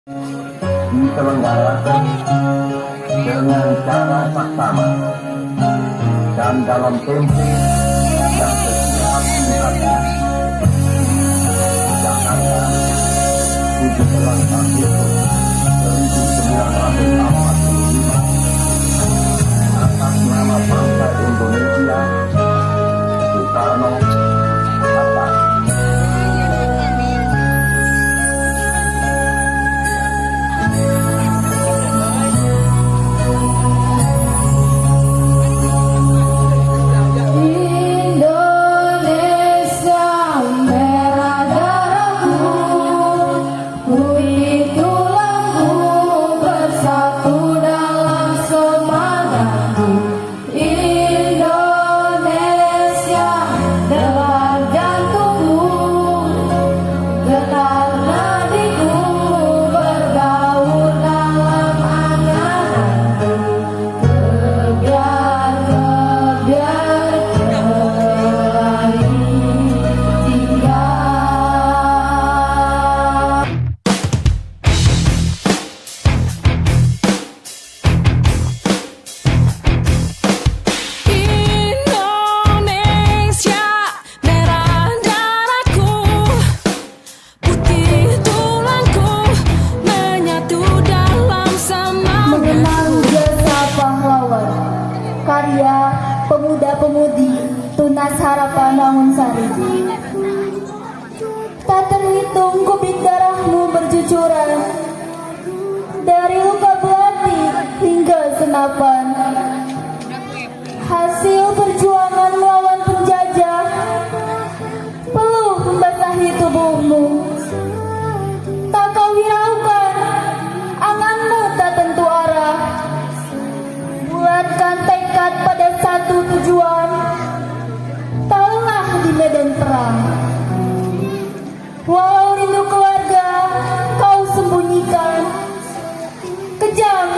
diselenggarakan dengan cara saksama dan dalam tempo yang setiap tingkatnya. Jakarta, 17 Agustus 1945, atas nama bangsa Indonesia, Soekarno Hatta. Karya pemuda-pemudi Tunas Harapan Mangunsari. Tak terhitung kubik darahmu bercucuran dari luka belati hingga senapan. Hasil perjuangan melawan penjajah peluh membasahi tubuhmu. Tak kau hiraukan, anganmu tak tentu arah. Bulatkan tekad pada satu tujuan, taruhlah di medan perang. Walau rindu keluarga kau sembunyikan, kejam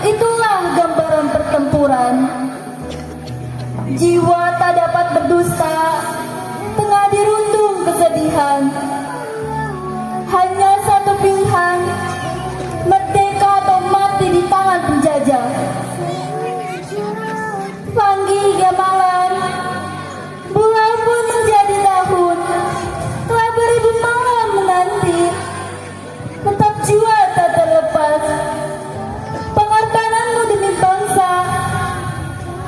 itulah gambaran pertempuran. Jiwa tak dapat berdusta, tengah dirundung kesedihan. Hanya satu pilihan, merdeka atau mati di tangan penjajah. Panggi gamalan, bulan pun menjadi tahun, telah beribu malam menanti, tetap jua tak terlepas. Pengorbananmu demi bangsa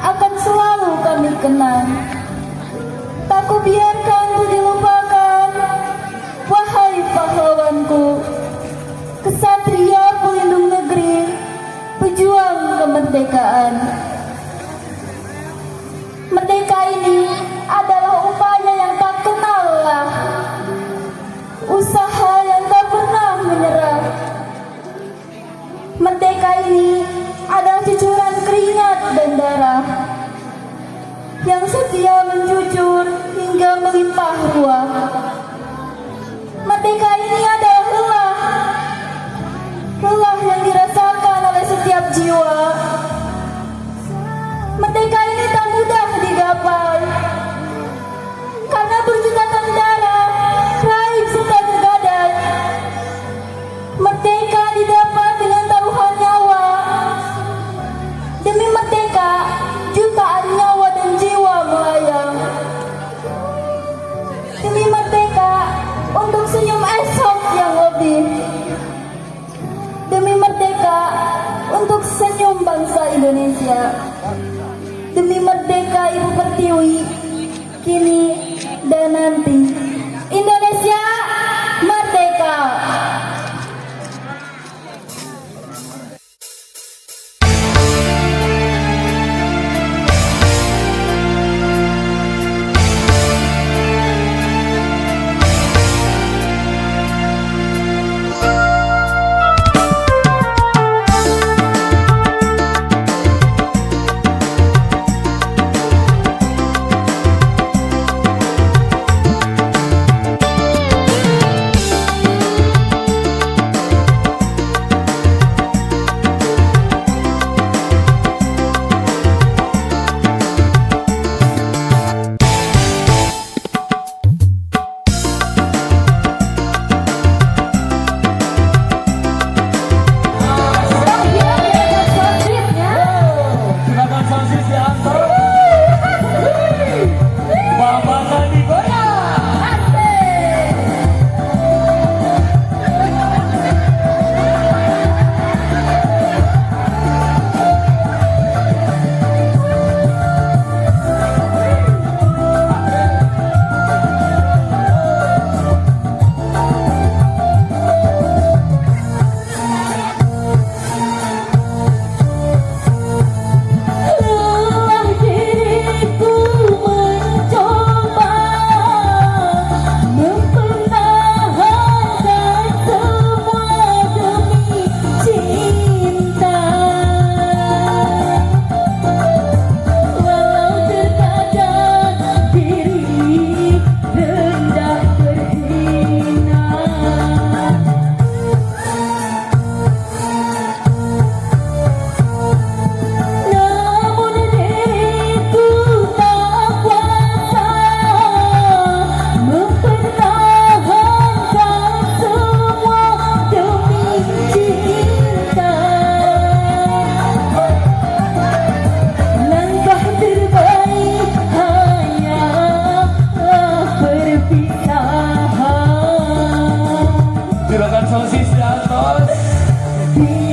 akan selalu kami kenang. Tak kubiarkan ku dilupakan, wahai pahlawanku, kesatria pelindung negeri, pejuang kemerdekaan. Merdeka ini adalah upaya yang tak kenal lelah, usaha yang tak pernah menyerah. Merdeka ini adalah cucuran keringat dan darah yang setia mencucur hingga melimpah ruah. Merdeka ini adalah lelah yang dirasakan oleh setiap jiwa. Merdeka ini tak mudah digapai, karena berjutaan darah, raib serta tergadai. Merdeka didapat dengan taruhan nyawa. Demi merdeka, jutaan nyawa dan jiwa melayang. Demi merdeka, untuk senyum esok yang lebih. Demi merdeka, untuk senyum bangsa Indonesia. Demi merdeka Ibu Pertiwi, kini dan nanti. Indonesia merdeka. Di